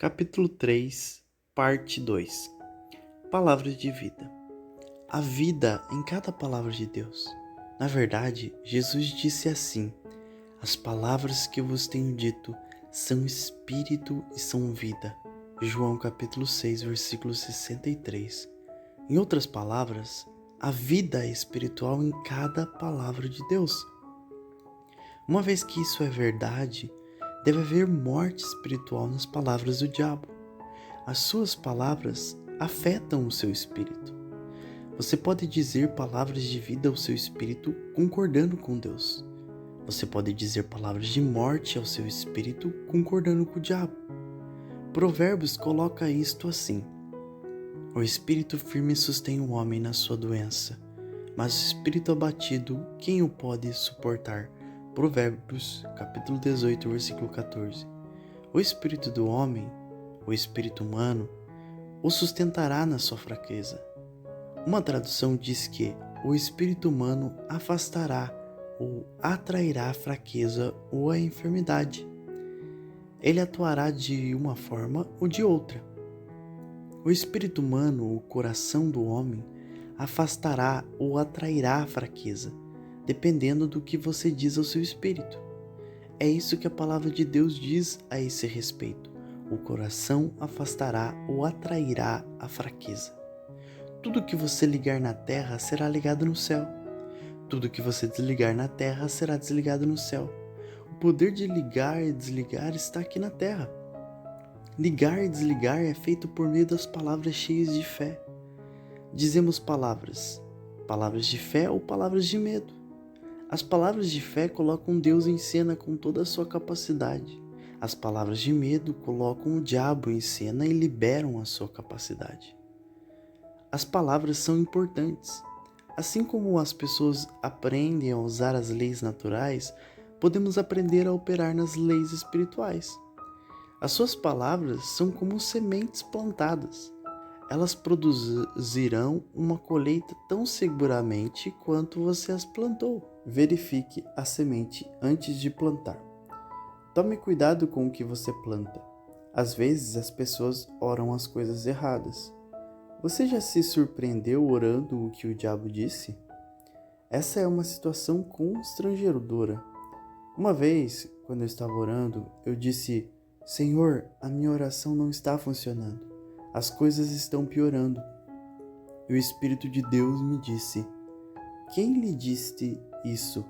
Capítulo 3, Parte 2. Palavras de vida. A vida em cada palavra de Deus. Na verdade, Jesus disse assim: as palavras que vos tenho dito são espírito e são vida. João capítulo 6, versículo 63. Em outras palavras, a vida é espiritual em cada palavra de Deus. Uma vez que isso é verdade, deve haver morte espiritual nas palavras do diabo. As suas palavras afetam o seu espírito. Você pode dizer palavras de vida ao seu espírito concordando com Deus. Você pode dizer palavras de morte ao seu espírito concordando com o diabo. Provérbios coloca isto assim: o espírito firme sustém o homem na sua doença, mas o espírito abatido, quem o pode suportar? Provérbios, capítulo 18, versículo 14. O espírito do homem, o espírito humano, o sustentará na sua fraqueza. Uma tradução diz que o espírito humano afastará ou atrairá a fraqueza ou a enfermidade. Ele atuará de uma forma ou de outra. O espírito humano, o coração do homem, afastará ou atrairá a fraqueza, dependendo do que você diz ao seu espírito. É isso que a palavra de Deus diz a esse respeito. O coração afastará ou atrairá a fraqueza. Tudo que você ligar na terra será ligado no céu. Tudo que você desligar na terra será desligado no céu. O poder de ligar e desligar está aqui na terra. Ligar e desligar é feito por meio das palavras cheias de fé. Dizemos palavras de fé ou palavras de medo. As palavras de fé colocam Deus em cena com toda a sua capacidade. As palavras de medo colocam o diabo em cena e liberam a sua capacidade. As palavras são importantes. Assim como as pessoas aprendem a usar as leis naturais, podemos aprender a operar nas leis espirituais. As suas palavras são como sementes plantadas. Elas produzirão uma colheita tão seguramente quanto você as plantou. Verifique a semente antes de plantar. Tome cuidado com o que você planta. Às vezes as pessoas oram as coisas erradas. Você já se surpreendeu orando o que o diabo disse? Essa é uma situação constrangedora. Uma vez, quando eu estava orando, eu disse: Senhor, a minha oração não está funcionando. As coisas estão piorando. E o Espírito de Deus me disse: quem lhe disse isso?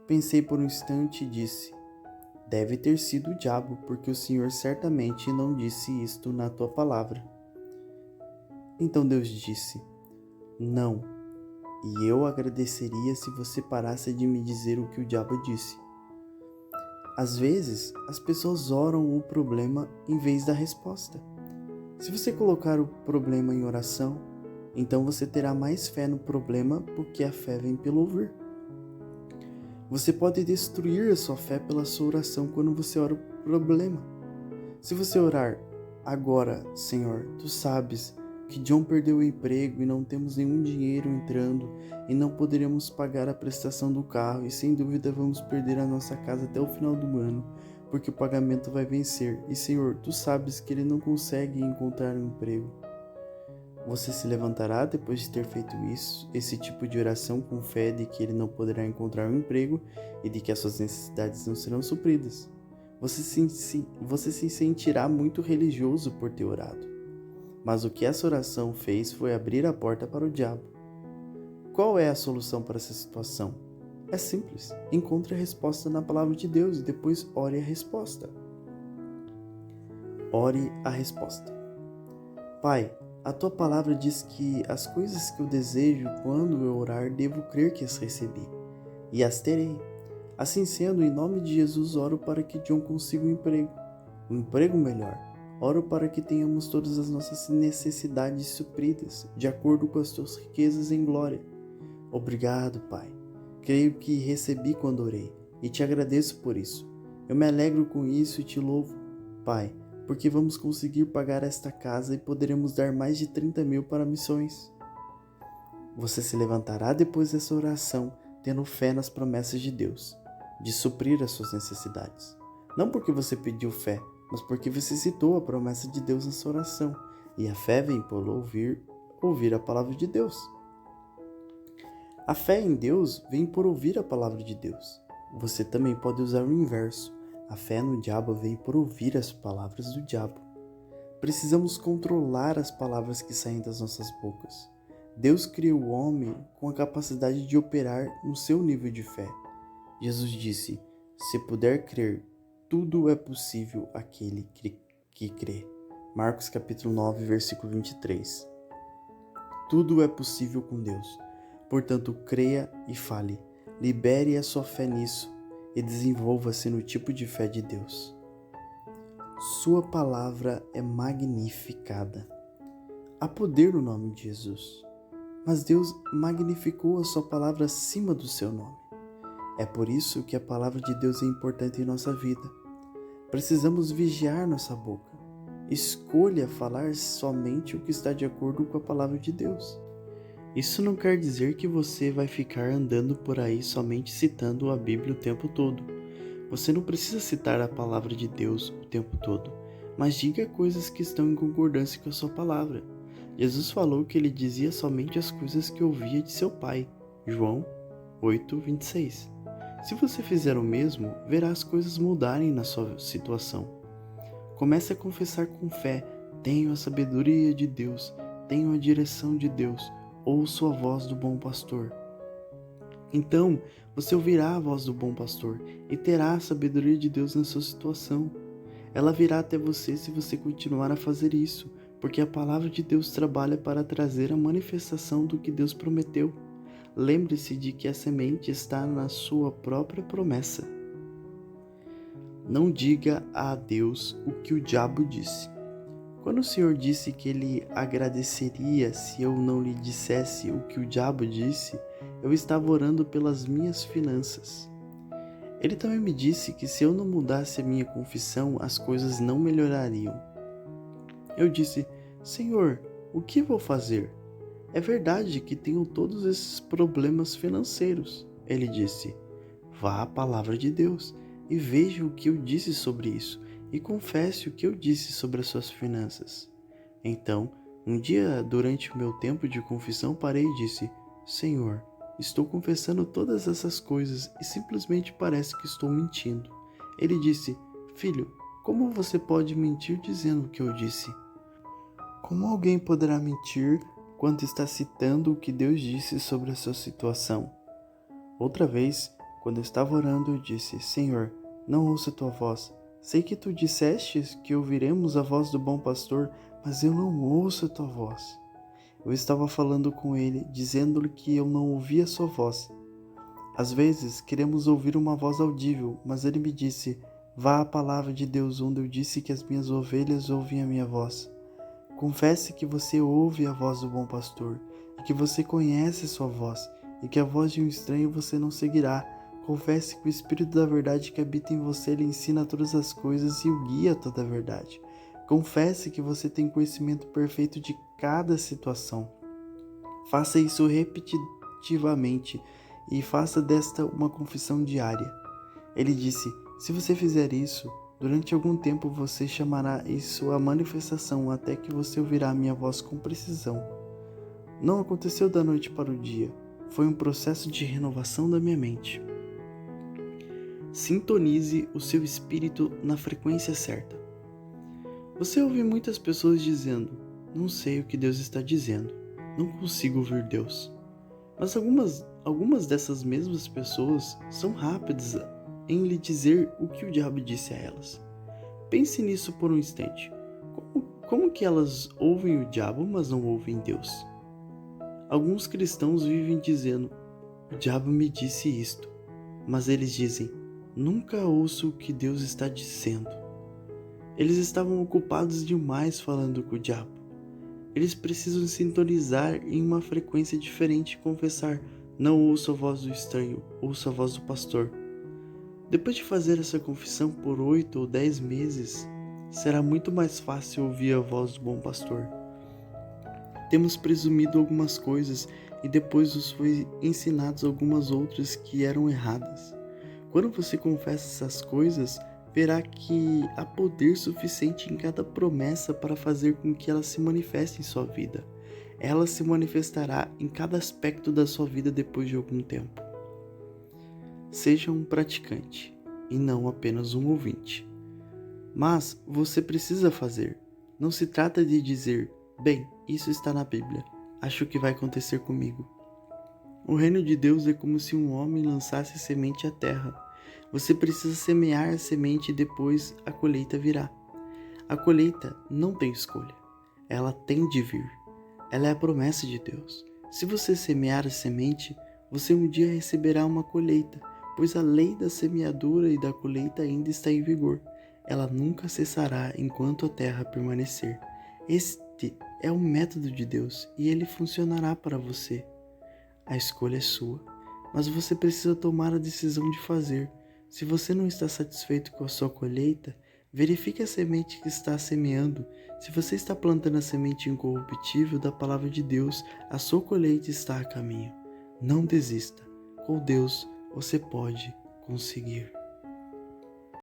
Pensei por um instante e disse: deve ter sido o diabo, porque o Senhor certamente não disse isto na tua palavra. Então Deus disse: não, e eu agradeceria se você parasse de me dizer o que o diabo disse. Às vezes, as pessoas oram o problema em vez da resposta. Se você colocar o problema em oração, então você terá mais fé no problema, porque a fé vem pelo ouvir. Você pode destruir a sua fé pela sua oração quando você ora o problema. Se você orar: agora, Senhor, tu sabes que John perdeu o emprego e não temos nenhum dinheiro entrando e não poderemos pagar a prestação do carro e sem dúvida vamos perder a nossa casa até o final do ano, porque o pagamento vai vencer. E Senhor, tu sabes que ele não consegue encontrar um emprego. Você se levantará depois de ter feito esse tipo de oração com fé de que ele não poderá encontrar um emprego e de que as suas necessidades não serão supridas. Você se sentirá muito religioso por ter orado. Mas o que essa oração fez foi abrir a porta para o diabo. Qual é a solução para essa situação? É simples. Encontre a resposta na palavra de Deus e depois ore a resposta. Ore a resposta. Pai, a tua palavra diz que as coisas que eu desejo quando eu orar devo crer que as recebi, e as terei. Assim sendo, em nome de Jesus, oro para que John consiga um emprego melhor. Oro para que tenhamos todas as nossas necessidades supridas, de acordo com as tuas riquezas em glória. Obrigado, Pai. Creio que recebi quando orei, e te agradeço por isso. Eu me alegro com isso e te louvo, Pai, porque vamos conseguir pagar esta casa e poderemos dar mais de 30 mil para missões. Você se levantará depois dessa oração, tendo fé nas promessas de Deus, de suprir as suas necessidades. Não porque você pediu fé, mas porque você citou a promessa de Deus na sua oração. E a fé vem por ouvir a palavra de Deus. A fé em Deus vem por ouvir a palavra de Deus. Você também pode usar o inverso. A fé no diabo vem por ouvir as palavras do diabo. Precisamos controlar as palavras que saem das nossas bocas. Deus criou o homem com a capacidade de operar no seu nível de fé. Jesus disse: "Se puder crer, tudo é possível àquele que crê." Marcos capítulo 9, versículo 23. Tudo é possível com Deus. Portanto, creia e fale. Libere a sua fé nisso e desenvolva-se no tipo de fé de Deus. Sua palavra é magnificada. Há poder no nome de Jesus, mas Deus magnificou a sua palavra acima do seu nome. É por isso que a palavra de Deus é importante em nossa vida. Precisamos vigiar nossa boca. Escolha falar somente o que está de acordo com a palavra de Deus. Isso não quer dizer que você vai ficar andando por aí somente citando a Bíblia o tempo todo. Você não precisa citar a palavra de Deus o tempo todo, mas diga coisas que estão em concordância com a sua palavra. Jesus falou que ele dizia somente as coisas que ouvia de seu Pai. João 8:26. Se você fizer o mesmo, verá as coisas mudarem na sua situação. Comece a confessar com fé: tenho a sabedoria de Deus, tenho a direção de Deus, ouço a voz do bom pastor. Então, você ouvirá a voz do bom pastor e terá a sabedoria de Deus na sua situação. Ela virá até você se você continuar a fazer isso, porque a palavra de Deus trabalha para trazer a manifestação do que Deus prometeu. Lembre-se de que a semente está na sua própria promessa. Não diga a Deus o que o diabo disse. Quando o Senhor disse que Ele agradeceria se eu não lhe dissesse o que o diabo disse, eu estava orando pelas minhas finanças. Ele também me disse que se eu não mudasse a minha confissão, as coisas não melhorariam. Eu disse: Senhor, o que vou fazer? É verdade que tenho todos esses problemas financeiros. Ele disse: vá à palavra de Deus e veja o que eu disse sobre isso. E confesse o que eu disse sobre as suas finanças. Então, um dia, durante o meu tempo de confissão, parei e disse: Senhor, estou confessando todas essas coisas e simplesmente parece que estou mentindo. Ele disse: Filho, como você pode mentir dizendo o que eu disse? Como alguém poderá mentir quando está citando o que Deus disse sobre a sua situação? Outra vez, quando eu estava orando, eu disse: Senhor, não ouço a tua voz. Sei que tu disseste que ouviremos a voz do bom pastor, mas eu não ouço a tua voz. Eu estava falando com ele, dizendo-lhe que eu não ouvia a sua voz. Às vezes, queremos ouvir uma voz audível, mas ele me disse: vá à palavra de Deus, onde eu disse que as minhas ovelhas ouvem a minha voz. Confesse que você ouve a voz do bom pastor, e que você conhece a sua voz, e que a voz de um estranho você não seguirá. Confesse que o Espírito da verdade que habita em você lhe ensina todas as coisas e o guia a toda a verdade. Confesse que você tem conhecimento perfeito de cada situação. Faça isso repetitivamente e faça desta uma confissão diária. Ele disse: se você fizer isso, durante algum tempo você chamará isso a manifestação até que você ouvirá a minha voz com precisão. Não aconteceu da noite para o dia. Foi um processo de renovação da minha mente. Sintonize o seu espírito na frequência certa. Você ouve muitas pessoas dizendo: não sei o que Deus está dizendo, não consigo ouvir Deus. Mas algumas dessas mesmas pessoas são rápidas em lhe dizer o que o diabo disse a elas. Pense nisso por um instante. Como que elas ouvem o diabo, mas não ouvem Deus? Alguns cristãos vivem dizendo: o diabo me disse isto, mas eles dizem: nunca ouço o que Deus está dizendo. Eles estavam ocupados demais falando com o diabo. Eles precisam sintonizar em uma frequência diferente e confessar: não ouço a voz do estranho, ouço a voz do pastor. Depois de fazer essa confissão por 8 ou 10 meses, será muito mais fácil ouvir a voz do bom pastor. Temos presumido algumas coisas e depois nos foi ensinados algumas outras que eram erradas. Quando você confessa essas coisas, verá que há poder suficiente em cada promessa para fazer com que ela se manifeste em sua vida. Ela se manifestará em cada aspecto da sua vida depois de algum tempo. Seja um praticante e não apenas um ouvinte. Mas você precisa fazer. Não se trata de dizer, bem, isso está na Bíblia, acho que vai acontecer comigo. O reino de Deus é como se um homem lançasse semente à terra. Você precisa semear a semente e depois a colheita virá. A colheita não tem escolha. Ela tem de vir. Ela é a promessa de Deus. Se você semear a semente, você um dia receberá uma colheita, pois a lei da semeadura e da colheita ainda está em vigor. Ela nunca cessará enquanto a terra permanecer. Este é o método de Deus e ele funcionará para você. A escolha é sua, mas você precisa tomar a decisão de fazer. Se você não está satisfeito com a sua colheita, verifique a semente que está semeando. Se você está plantando a semente incorruptível da palavra de Deus, a sua colheita está a caminho. Não desista. Com Deus, você pode conseguir.